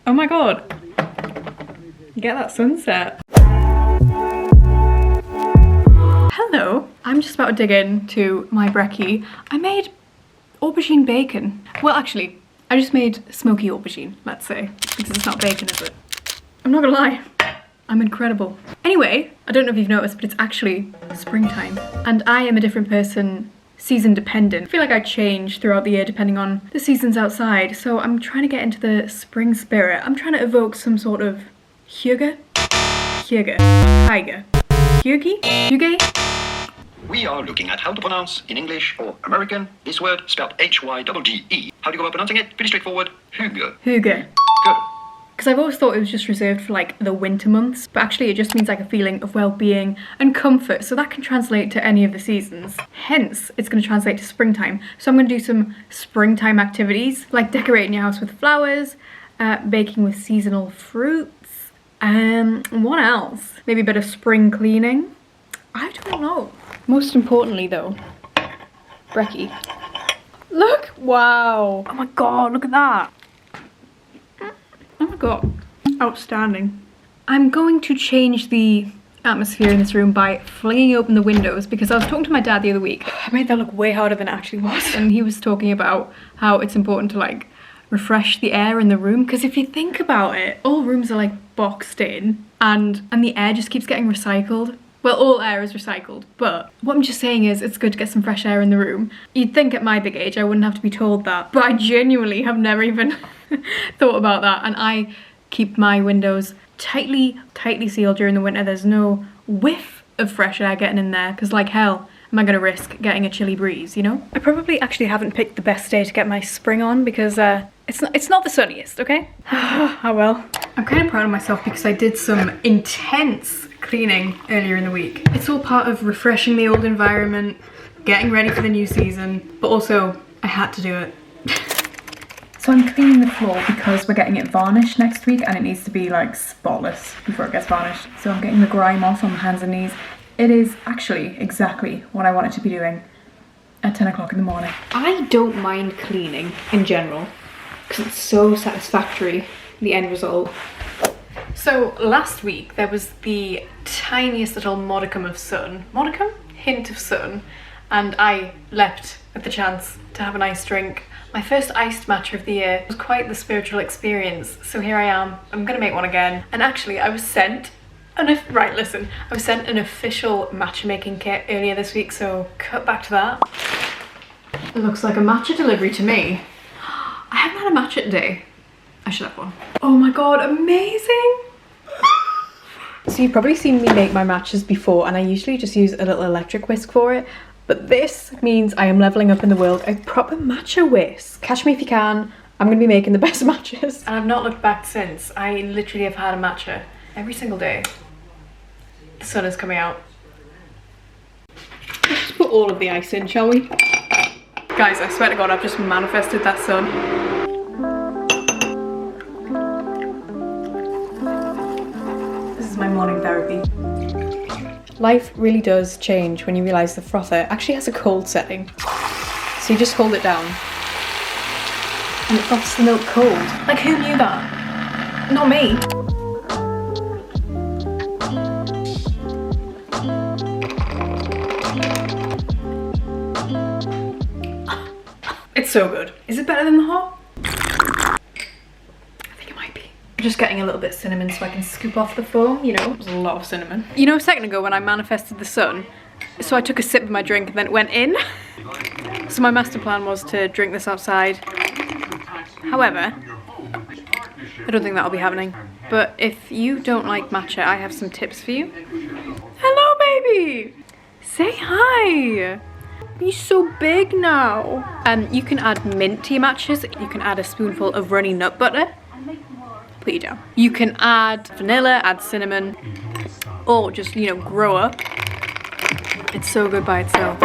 Oh my god. Get that sunset. Hello. I'm just about to dig into my brekkie. I made aubergine bacon. Well, actually, I just made smoky aubergine, let's say. Because it's not bacon, is it? I'm not gonna lie. I'm incredible. Anyway, I don't know if you've noticed, but it's actually springtime. And I am a different person, season dependent. I feel like I change throughout the year depending on the seasons outside. So I'm trying to get into the spring spirit. I'm trying to evoke some sort of hygge? Hygge. Hygge. Hygge? Hygge? We are looking at how to pronounce in English or American this word spelled H-Y-G-G-E. How do you go about pronouncing it? Pretty straightforward. Hygge. Hygge. Good. Because I've always thought it was just reserved for like the winter months, but actually it just means like a feeling of well-being and comfort, so that can translate to any of the seasons. Hence, it's going to translate to springtime. So I'm going to do some springtime activities, like decorating your house with flowers, baking with seasonal fruits, what else? Maybe a bit of spring cleaning? I don't know. Most importantly though, brekkie. Look! Wow! Oh my god, look at that! Oh my god, outstanding. I'm going to change the atmosphere in this room by flinging open the windows because I was talking to my dad the other week. I made that look way harder than it actually was. And he was talking about how it's important to like refresh the air in the room, because if you think about it, all rooms are like boxed in and the air just keeps getting recycled. Well, all air is recycled, but what I'm just saying is it's good to get some fresh air in the room. You'd think at my big age I wouldn't have to be told that, but I genuinely have never even thought about that. And I keep my windows tightly sealed during the winter. There's no whiff of fresh air getting in there, because like hell am I gonna risk getting a chilly breeze, you know? I probably actually haven't picked the best day to get my spring on because it's not the sunniest, okay? Oh well. I'm kind of proud of myself because I did some intense cleaning earlier in the week. It's all part of refreshing the old environment, getting ready for the new season, but also I had to do it. So I'm cleaning the floor because we're getting it varnished next week and it needs to be like spotless before it gets varnished. So I'm getting the grime off on my hands and knees. It is actually exactly what I wanted to be doing at 10 o'clock in the morning. I don't mind cleaning in general because it's so satisfactory, the end result. So last week there was the tiniest little modicum of sun, hint of sun, and I leapt at the chance to have an iced drink. My first iced matcha of the year. It was quite the spiritual experience, so here I am. I'm gonna make one again. And actually I was sent an official matcha making kit earlier this week, so cut back to that. It looks like a matcha delivery to me. I haven't had a matcha today. I should have one. Oh my god, amazing! So you've probably seen me make my matchas before, and I usually just use a little electric whisk for it, but this means I am leveling up in the world. A proper matcha whisk. Catch me if you can. I'm gonna be making the best matchas. And I've not looked back since. I literally have had a matcha every single day. The sun is coming out. Let's just put all of the ice in, shall we? Guys, I swear to God, I've just manifested that sun. My morning therapy. Life really does change when you realise the frother actually has a cold setting. So you just hold it down and it froths the milk cold. Like, who knew that? Not me. It's so good. Is it better than the hot? Just getting a little bit of cinnamon so I can scoop off the foam, you know. There's a lot of cinnamon. You know, a second ago when I manifested the sun, so I took a sip of my drink and then it went in. So my master plan was to drink this outside. However, I don't think that'll be happening. But if you don't like matcha, I have some tips for you. Hello, baby! Say hi! You're so big now. You can add mint to your matchas. You can add a spoonful of runny nut butter. Put you down. You can add vanilla, add cinnamon, or just, you know, grow up. It's so good by itself.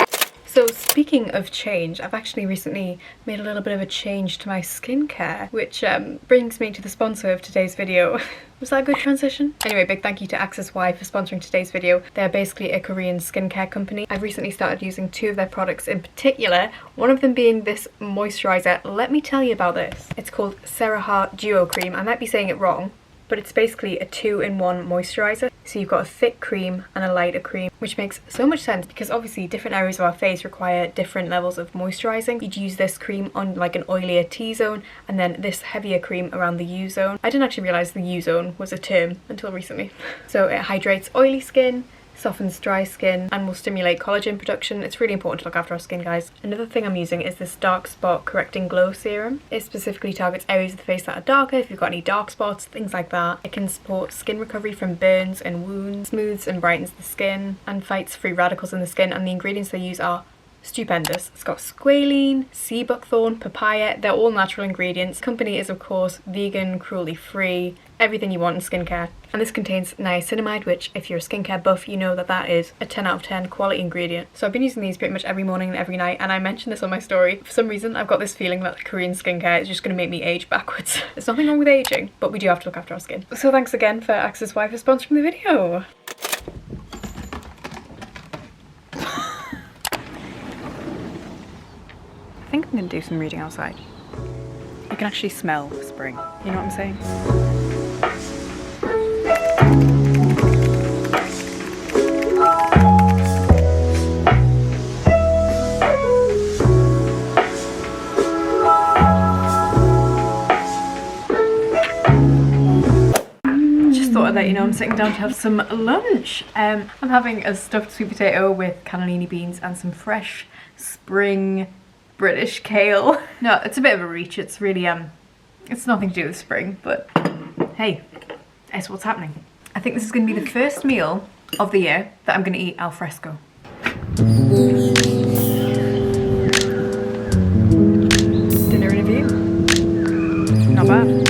So speaking of change, I've actually recently made a little bit of a change to my skincare, which brings me to the sponsor of today's video. Was that a good transition? Anyway, big thank you to Access Y for sponsoring today's video. They're basically a Korean skincare company. I've recently started using 2 of their products in particular, one of them being this moisturiser. Let me tell you about this. It's called Cera Duo Cream. I might be saying it wrong, but it's basically a 2-in-1 moisturiser. So you've got a thick cream and a lighter cream, which makes so much sense because obviously different areas of our face require different levels of moisturising. You'd use this cream on like an oilier T-zone and then this heavier cream around the U-zone. I didn't actually realise the U-zone was a term until recently. So it hydrates oily skin, softens dry skin, and will stimulate collagen production. It's really important to look after our skin, guys. Another thing I'm using is this dark spot correcting glow serum. It specifically targets areas of the face that are darker, if you've got any dark spots, things like that. It can support skin recovery from burns and wounds, smooths and brightens the skin, and fights free radicals in the skin, and the ingredients they use are stupendous. It's got squalene, sea buckthorn, papaya. They're all natural ingredients. The company is of course vegan, cruelty free, everything you want in skincare. And this contains niacinamide, which if you're a skincare buff you know that is a 10 out of 10 quality ingredient. So I've been using these pretty much every morning and every night, and I mentioned this on my story. For some reason I've got this feeling that Korean skincare is just going to make me age backwards. There's nothing wrong with aging, but we do have to look after our skin. So thanks again for Access Y for sponsoring the video. I think I'm going to do some reading outside. You can actually smell spring. You know what I'm saying? Just thought I'd let you know I'm sitting down to have some lunch. I'm having a stuffed sweet potato with cannellini beans and some fresh spring British kale. No, it's a bit of a reach. It's really it's nothing to do with spring, but hey, that's what's happening. I think this is going to be the first meal of the year that I'm going to eat al fresco. Dinner interview. Not bad.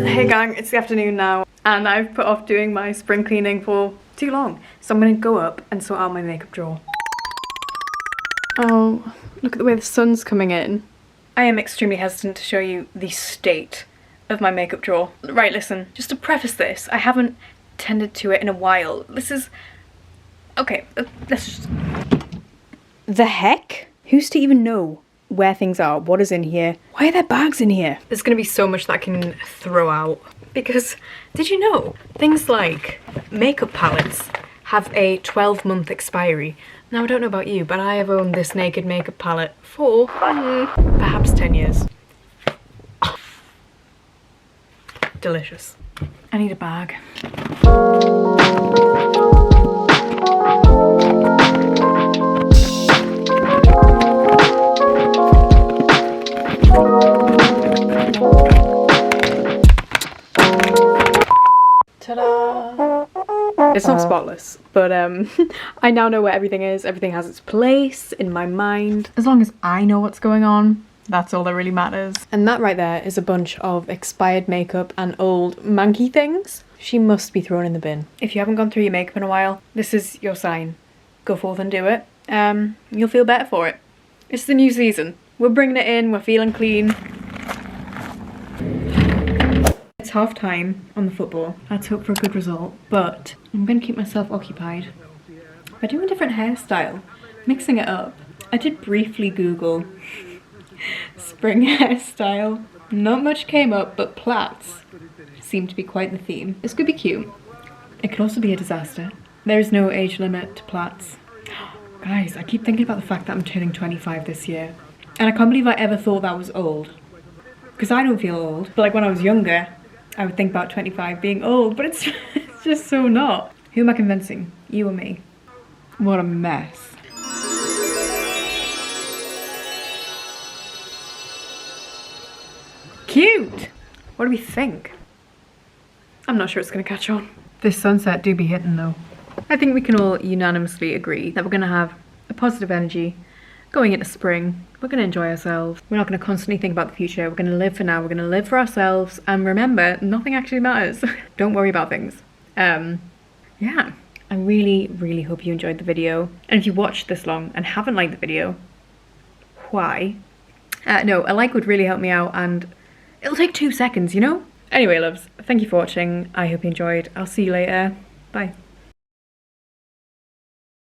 Hey gang, it's the afternoon now and I've put off doing my spring cleaning for too long, so I'm going to go up and sort out my makeup drawer. Oh, look at the way the sun's coming in. I am extremely hesitant to show you the state of my makeup drawer. Right, listen, just to preface this, I haven't tended to it in a while. This is... okay, let's just... The heck? Who's to even know where things are? What is in here? Why are there bags in here? There's gonna be so much that I can throw out. Because, did you know, things like makeup palettes have a 12-month expiry. Now, I don't know about you, but I have owned this Naked makeup palette for perhaps 10 years. Delicious. I need a bag. Ta-da! It's not spotless, but I now know where everything is. Everything has its place in my mind. As long as I know what's going on, that's all that really matters. And that right there is a bunch of expired makeup and old manky things. She must be thrown in the bin. If you haven't gone through your makeup in a while, this is your sign. Go forth and do it. You'll feel better for it. It's the new season. We're bringing it in, we're feeling clean. It's half time on the football. Let's hope for a good result, but I'm going to keep myself occupied by doing a different hairstyle, mixing it up. I did briefly Google spring hairstyle. Not much came up, but plaits seem to be quite the theme. This could be cute. It could also be a disaster. There is no age limit to plaits. Guys, I keep thinking about the fact that I'm turning 25 this year, and I can't believe I ever thought that was old. Because I don't feel old, but like when I was younger, I would think about 25 being old, but it's just so not. Who am I convincing? You or me? What a mess. Cute! What do we think? I'm not sure it's gonna catch on. This sunset do be hitting though. I think we can all unanimously agree that we're gonna have a positive energy going into spring. We're gonna enjoy ourselves. We're not gonna constantly think about the future. We're gonna live for now. We're gonna live for ourselves. And remember, nothing actually matters. Don't worry about things. Yeah. I really, really hope you enjoyed the video. And if you watched this long and haven't liked the video, why? No, a like would really help me out, and it'll take 2 seconds, you know? Anyway, loves, thank you for watching. I hope you enjoyed. I'll see you later. Bye.